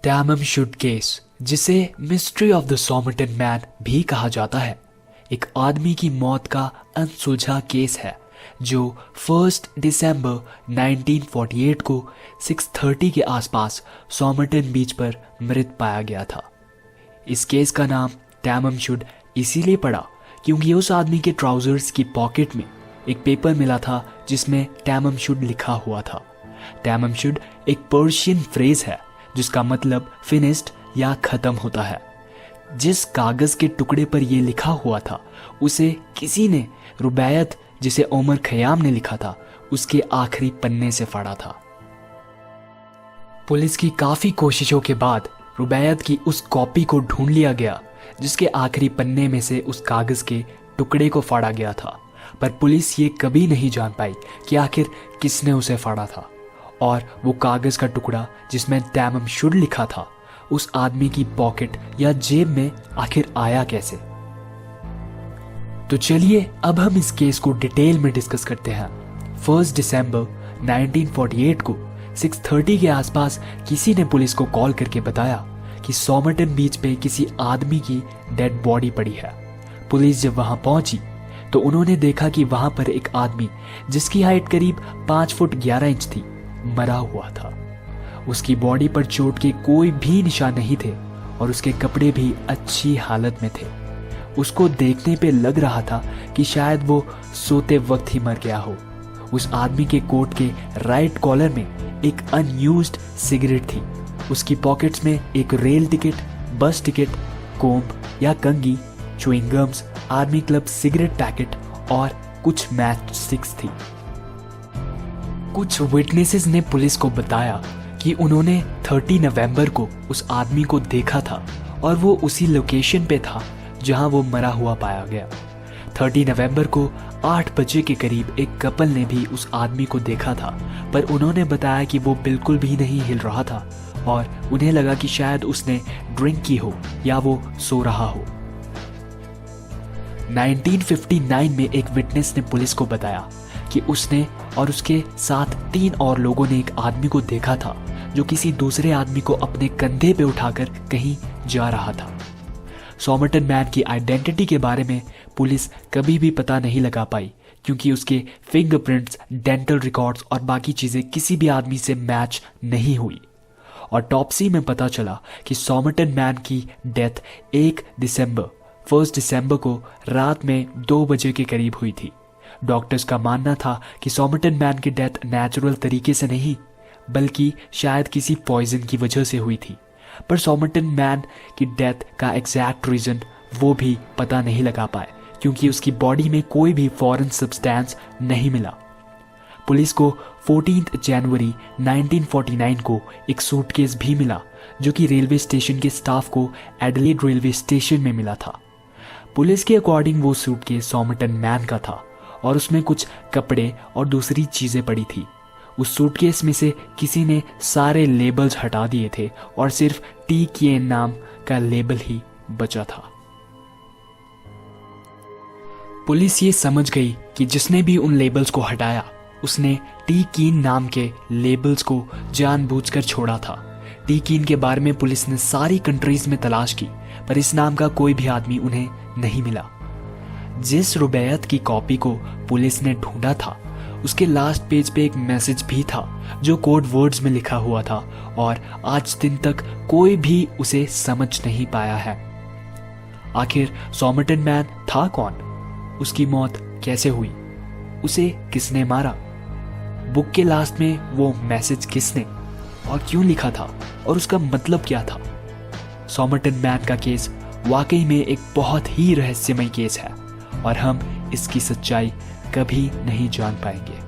टैमम should case, जिसे mystery of the सॉमरटन man भी कहा जाता है, एक आदमी की मौत का अनसुलझा केस है जो 1 दिसंबर 1948 को 6:30 के आसपास सॉमरटन बीच पर मृत पाया गया था। इस केस का नाम टैमम शुड इसीलिए पड़ा क्योंकि उस आदमी के ट्राउजर्स की पॉकेट में एक पेपर मिला था जिसमें टैमम शुड लिखा हुआ था। टैमम शुड एक पर्शियन फ्रेज है जिसका मतलब फिनिश्ड या खत्म होता है। जिस कागज के टुकड़े पर यह लिखा हुआ था उसे किसी ने रुबैयत, जिसे उमर खयाम ने लिखा था, उसके आखिरी पन्ने से फाड़ा था। पुलिस की काफी कोशिशों के बाद रुबैयत की उस कॉपी को ढूंढ लिया गया जिसके आखिरी पन्ने में से उस कागज के टुकड़े को फाड़ा गया था, पर पुलिस ये कभी नहीं जान पाई कि आखिर किसने उसे फाड़ा था और वो कागज का टुकड़ा जिसमें टैमम शुड लिखा था उस आदमी की पॉकेट या जेब में आखिर आया कैसे। तो चलिए अब हम इस केस को डिटेल में डिस्कस करते हैं। 1 दिसंबर 1948 को 6:30 के आसपास किसी ने पुलिस को कॉल करके बताया कि सॉमरटन बीच पे किसी आदमी की डेड बॉडी पड़ी है। पुलिस जब वहां पहुंची तो उन्होंने देखा कि वहां पर एक आदमी जिसकी हाइट करीब 5 फुट 11 इंच थी मरा हुआ था। उसकी बॉडी पर चोट के कोई भी निशान नहीं थे और उसके कपड़े भी अच्छी हालत में थे। उसको देखने पे लग रहा था कि शायद वो सोते वक्त ही मर गया हो। उस आदमी के कोट के राइट कॉलर में एक अनयूज्ड सिगरेट थी। उसकी पॉकेट्स में एक रेल टिकट, बस टिकट, कोम्ब या कंघी, chewing gums, army club cigarette packet और कुछ मैच स्टिक्स थी। कुछ विटनेसेस ने पुलिस को बताया कि उन्होंने 30 नवंबर को उस आदमी को देखा था और वो उसी लोकेशन पे था जहां वो मरा हुआ पाया गया। 30 नवंबर को 8 बजे के करीब एक कपल ने भी उस आदमी को देखा था, पर उन्होंने बताया कि वो बिल्कुल भी नहीं हिल रहा था और उन्हें लगा कि शायद उसने ड्रिंक की हो या वो सो रहा हो। 1959 में एक विटनेस ने पुलिस को बताया कि उसने और उसके साथ 3 और लोगों ने एक आदमी को देखा था जो किसी दूसरे आदमी को अपने कंधे पे उठाकर कहीं जा रहा था। सॉमरटन मैन की आइडेंटिटी के बारे में पुलिस कभी भी पता नहीं लगा पाई क्योंकि उसके फिंगरप्रिंट्स, डेंटल रिकॉर्ड्स और बाकी चीजें किसी भी आदमी से मैच नहीं हुई। ऑटोप्सी में पता चला कि सॉमरटन मैन की डेथ 1 दिसंबर को रात में 2 बजे के करीब हुई थी। डॉक्टर्स का मानना था कि सॉमरटन मैन की डेथ नेचुरल तरीके से नहीं बल्कि शायद किसी पॉइजन की वजह से हुई थी, पर सॉमरटन मैन की डेथ का एग्जैक्ट रीजन वो भी पता नहीं लगा पाए क्योंकि उसकी बॉडी में कोई भी फॉरेन सब्सटेंस नहीं मिला। पुलिस को 14 जनवरी 1949 को एक सूटकेस भी मिला जो कि रेलवे स्टेशन के स्टाफ को एडिलेड रेलवे स्टेशन में मिला था। पुलिस के अकॉर्डिंग वो सूटकेस सॉमरटन मैन का था और उसमें कुछ कपड़े और दूसरी चीजें पड़ी थी। उस सूटकेस में से किसी ने सारे लेबल्स हटा दिए थे और सिर्फ टी केन नाम का लेबल ही बचा था। पुलिस ये समझ गई कि जिसने भी उन लेबल्स को हटाया उसने टी कीन नाम के लेबल्स को जानबूझकर छोड़ा था। टी कीन के बारे में पुलिस ने सारी कंट्रीज में तलाश की पर इस नाम का कोई भी आदमी उन्हें नहीं मिला। जिस रुबैयत की कॉपी को पुलिस ने ढूंढा था उसके लास्ट पेज पे एक मैसेज भी था जो कोड वर्ड्स में लिखा हुआ था और आज दिन तक कोई भी उसे समझ नहीं पाया है। आखिर सॉमरटन मैन था कौन? उसकी मौत कैसे हुई? उसे किसने मारा? बुक के लास्ट में वो मैसेज किसने और क्यों लिखा था और उसका मतलब क्या था? सॉमरटन मैन का केस वाकई में एक बहुत ही रहस्यमय केस है और हम इसकी सच्चाई कभी नहीं जान पाएंगे।